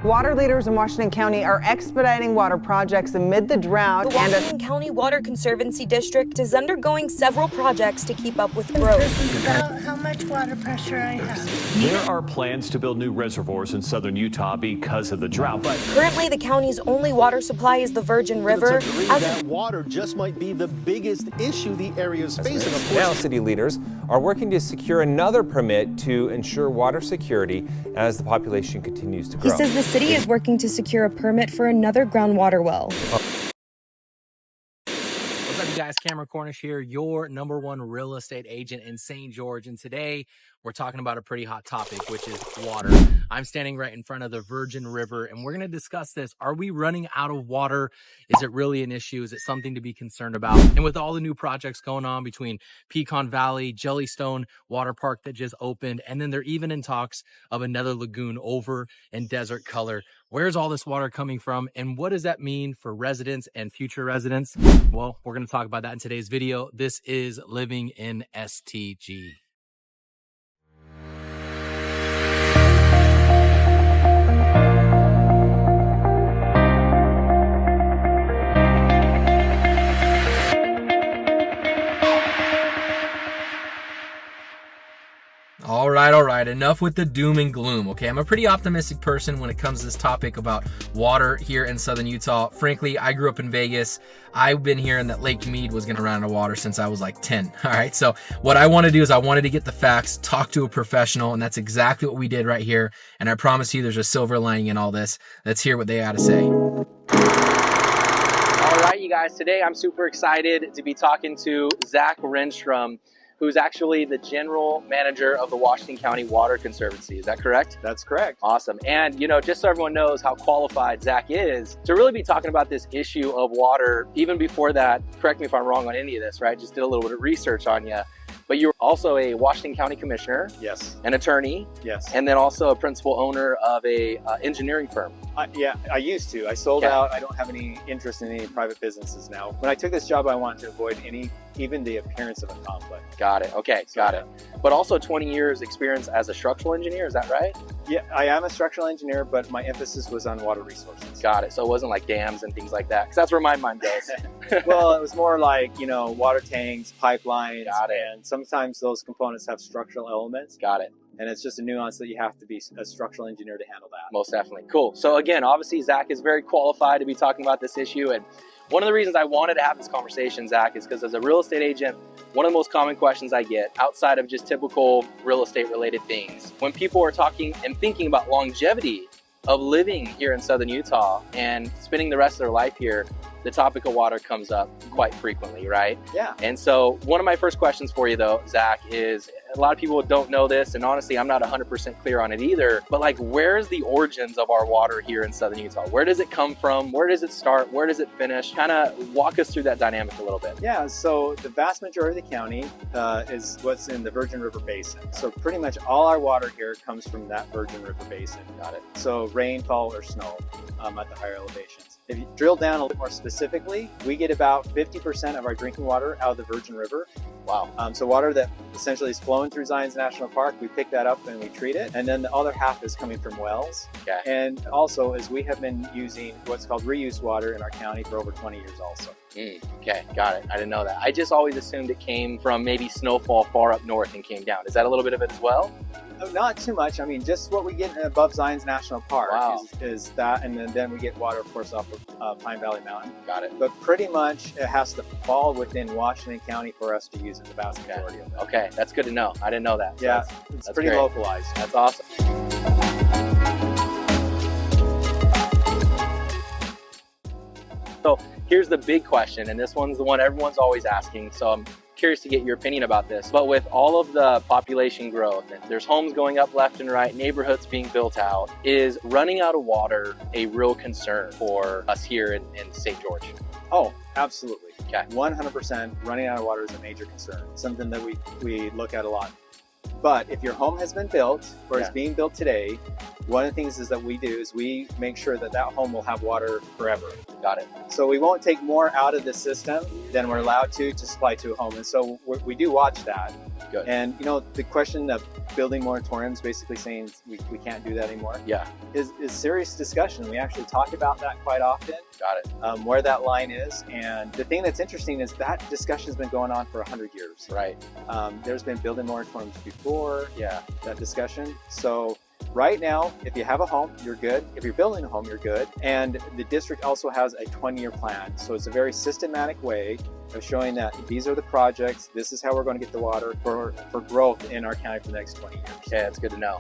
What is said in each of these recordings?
Water leaders in Washington County are expediting water projects amid the drought. The Washington County Water Conservancy District is undergoing several projects to keep up with growth. This is about how much water pressure I have. There are plans to build new reservoirs in southern Utah because of the drought. But currently, the county's only water supply is the Virgin River. That water just might be the biggest issue the area is facing. Now, city leaders are working to secure another permit to ensure water security as the population continues to grow. He says the city is working to secure a permit for another groundwater well. What's up, you guys? Cameron Cornish here, your #1 real estate agent in St. George. And today we're talking about a pretty hot topic, which is water. I'm standing right in front of the Virgin River, and we're going to discuss this. Are we running out of water? Is it really an issue? Is it something to be concerned about? And with all the new projects going on between Pecan Valley, Jellystone Water Park that just opened, and then they're even in talks of another lagoon over in Desert Color. Where's all this water coming from, and what does that mean for residents and future residents? Well, we're going to talk about that in today's video. This is Living in STG. All right, enough with the doom and gloom, okay? I'm a pretty optimistic person when it comes to this topic about water here in southern Utah. Frankly, I grew up in Vegas. I've been hearing that Lake Mead was gonna run out of water since I was like 10, all right? So what I wanna do is I wanted to get the facts, talk to a professional, and that's exactly what we did right here. And I promise you there's a silver lining in all this. Let's hear what they had to say. All right, you guys, today I'm super excited to be talking to Zach Renstrom, who's actually the general manager of the Washington County Water Conservancy. Is that correct? That's correct. Awesome. And, you know, just so everyone knows how qualified Zach is to really be talking about this issue of water. Even before that, correct me if I'm wrong on any of this, right? Just did a little bit of research on you. But you're also a Washington County commissioner. Yes. An attorney. Yes. And then also a principal owner of a engineering firm. Yeah, I used to. I sold out. I don't have any interest in any private businesses now. When I took this job, I wanted to avoid even the appearance of a conflict. Got it. Okay, got it. But also 20 years experience as a structural engineer, is that right? Yeah, I am a structural engineer, but my emphasis was on water resources. Got it. So it wasn't like dams and things like that, because that's where my mind goes. Well, it was more like, you know, water tanks, pipelines. Got it. And sometimes those components have structural elements. Got it. And it's just a nuance that you have to be a structural engineer to handle that. Most definitely. Cool. So again, obviously Zach is very qualified to be talking about this issue. And one of the reasons I wanted to have this conversation, Zach, is because as a real estate agent, one of the most common questions I get outside of just typical real estate related things, when people are talking and thinking about longevity of living here in southern Utah and spending the rest of their life here, the topic of water comes up quite frequently, right? Yeah. And so one of my first questions for you though, Zach, is a lot of people don't know this, and honestly, I'm not 100% clear on it either, but like, where's the origins of our water here in southern Utah? Where does it come from? Where does it start? Where does it finish? Kind of walk us through that dynamic a little bit. Yeah, so the vast majority of the county is what's in the Virgin River Basin. So pretty much all our water here comes from that Virgin River Basin. Got it. So rainfall or snow at the higher elevations. If you drill down a little bit more specifically, we get about 50% of our drinking water out of the Virgin River. Wow. So water that essentially is flowing through Zions National Park, we pick that up and we treat it. And then the other half is coming from wells. Okay. And also, as we have been using what's called reuse water in our county for over 20 years also. Okay, got it. I didn't know that. I just always assumed it came from maybe snowfall far up north and came down. Is that a little bit of it as well? Not too much. I mean, just what we get above Zions National Park is that, and then we get water, of course, off of Pine Valley Mountain. Got it. But pretty much it has to fall within Washington County for us to use it, the vast majority of it. Okay, that's good to know. I didn't know that. So yeah, it's pretty great. localized. That's awesome. So here's the big question, and this one's the one everyone's always asking, so I'm curious to get your opinion about this. But with all of the population growth, there's homes going up left and right, neighborhoods being built out, is running out of water a real concern for us here in St. George? Oh, absolutely. Okay. 100% running out of water is a major concern, something that we look at a lot. But if your home has been built or is being built today, one of the things is that we do is we make sure that that home will have water forever. Got it. So we won't take more out of the system than we're allowed to supply to a home. And so we do watch that. Good. And, you know, the question, the building moratoriums, basically saying we can't do that anymore, Yeah, is serious discussion. We actually talk about that quite often, got it. where that line is. And the thing that's interesting is that discussion's been going on for 100 years. Right. There's been building moratoriums before Yeah. that discussion. So right now, if you have a home, you're good. If you're building a home, you're good. And the district also has a 20-year plan. So it's a very systematic way of showing that these are the projects, this is how we're going to get the water for growth in our county for the next 20 years. Okay, that's good to know.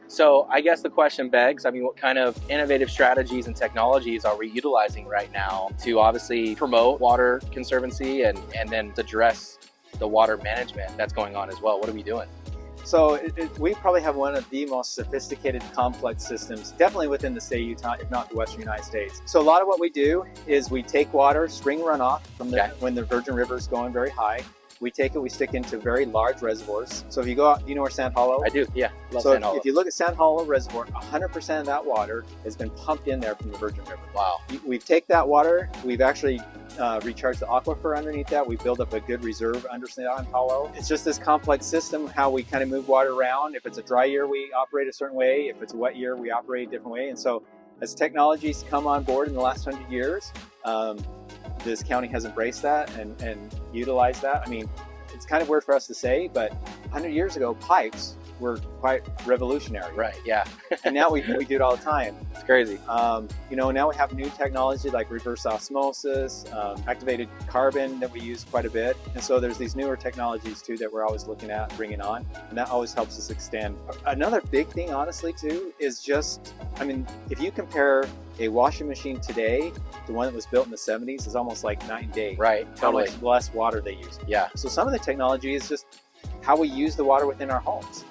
So I guess the question begs, I mean, what kind of innovative strategies and technologies are we utilizing right now to obviously promote water conservancy and then address the water management that's going on as well? What are we doing? So we probably have one of the most sophisticated, complex systems, definitely within the state of Utah, if not the Western United States. So a lot of what we do is we take water, spring runoff from when the Virgin River is going very high. We take it, we stick into very large reservoirs. So if you go out, you know where Sand Hollow? I do, yeah. Love So Sand Hollow. if you look at Sand Hollow Reservoir, 100% of that water has been pumped in there from the Virgin River. Wow. We take that water, we've actually recharged the aquifer underneath that. We build up a good reserve under Sand Hollow. It's just this complex system, how we kind of move water around. If it's a dry year, we operate a certain way. If it's a wet year, we operate a different way. And so as technologies come on board in the last 100 years, this county has embraced that and utilized that. I mean, it's kind of weird for us to say, but 100 years ago, pipes were quite revolutionary. Right, yeah. And now we do it all the time. It's crazy. You know, now we have new technology like reverse osmosis, activated carbon that we use quite a bit. And so there's these newer technologies too that we're always looking at bringing on. And that always helps us extend. Another big thing, honestly, too, is just, I mean, if you compare a washing machine today to one that was built in the 70s, is almost like night and day. Right, totally. How much less water they use. Yeah. So some of the technology is just how we use the water within our homes.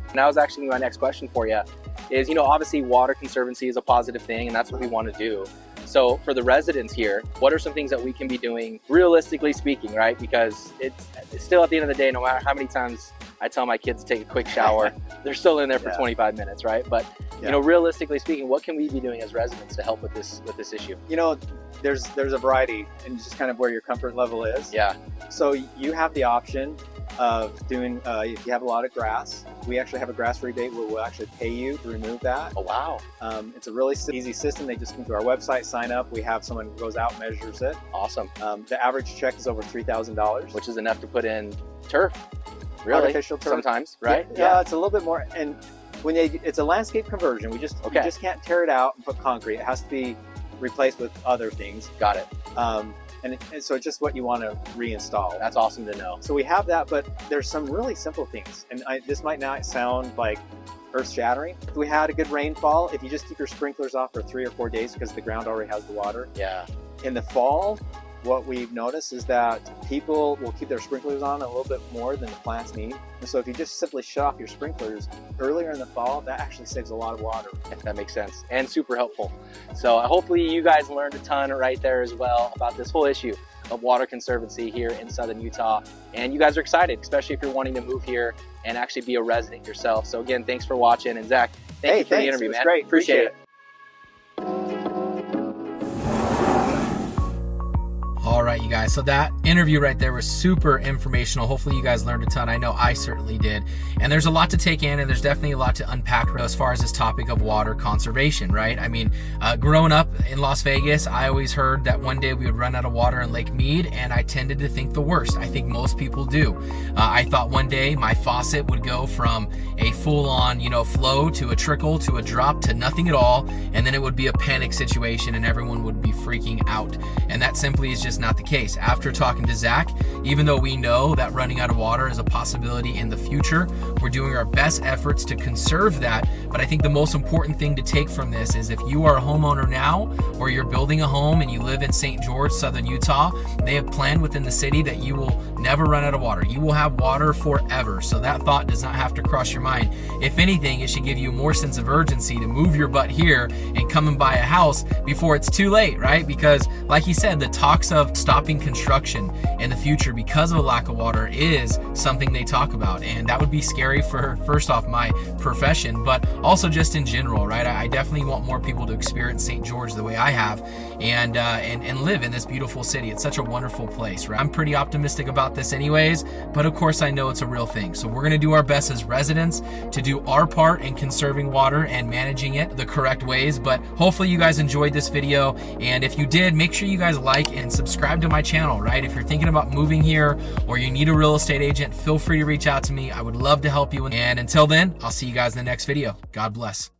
And that was actually my next question for you is, you know, obviously water conservancy is a positive thing and that's what we want to do. So for the residents here, what are some things that we can be doing, realistically speaking, right? Because it's still at the end of the day, no matter how many times I tell my kids to take a quick shower, they're still in there for 25 minutes, right? But you know, realistically speaking, what can we be doing as residents to help with this issue? You know, there's a variety and just kind of where your comfort level is. Yeah. So you have the option of doing, if you have a lot of grass, we actually have a grass rebate where we'll actually pay you to remove that. Oh, wow. It's a really easy system. They just come to our website, sign up. We have someone who goes out, measures it. Awesome. The average check is over $3,000. Which is enough to put in turf. Really? Artificial turf. Sometimes, right? Yeah, it's a little bit more. And when it's a landscape conversion, you just can't tear it out and put concrete. It has to be replaced with other things. Got it. And so it's just what you want to reinstall. That's awesome to know. So we have that, but there's some really simple things. And this might not sound like earth-shattering. If we had a good rainfall, if you just keep your sprinklers off for 3 or 4 days because the ground already has the water. Yeah. In the fall, what we've noticed is that people will keep their sprinklers on a little bit more than the plants need. And so if you just simply shut off your sprinklers earlier in the fall, that actually saves a lot of water. That makes sense and super helpful. So hopefully you guys learned a ton right there as well about this whole issue of water conservancy here in Southern Utah. And you guys are excited, especially if you're wanting to move here and actually be a resident yourself. So again, thanks for watching. And Zach, thank you for the interview, man. Great. Appreciate it. All right, you guys, so that interview right there was super informational. Hopefully you guys learned a ton. I know I certainly did. And there's a lot to take in, and there's definitely a lot to unpack as far as this topic of water conservation, right? I mean, growing up in Las Vegas, I always heard that one day we would run out of water in Lake Mead, and I tended to think the worst. I think most people do. I thought one day my faucet would go from a full-on, flow to a trickle to a drop to nothing at all, and then it would be a panic situation and everyone would be freaking out. And that simply is just not the case. After talking to Zach, even though we know that running out of water is a possibility in the future, we're doing our best efforts to conserve that. But I think the most important thing to take from this is if you are a homeowner now, or you're building a home and you live in St. George, Southern Utah, they have planned within the city that you will never run out of water. You will have water forever. So that thought does not have to cross your mind. If anything, it should give you more sense of urgency to move your butt here and come and buy a house before it's too late, right? Because like he said, the talks of stopping construction in the future because of a lack of water is something they talk about. And that would be scary for, first off, my profession, but also just in general, right? I definitely want more people to experience St. George the way I have and live in this beautiful city. It's such a wonderful place, right? I'm pretty optimistic about this anyways, but of course I know it's a real thing. So we're gonna do our best as residents to do our part in conserving water and managing it the correct ways. But hopefully you guys enjoyed this video. And if you did, make sure you guys like and subscribe to my channel, right? If you're thinking about moving here or you need a real estate agent, feel free to reach out to me. I would love to help you. And until then, I'll see you guys in the next video. God bless.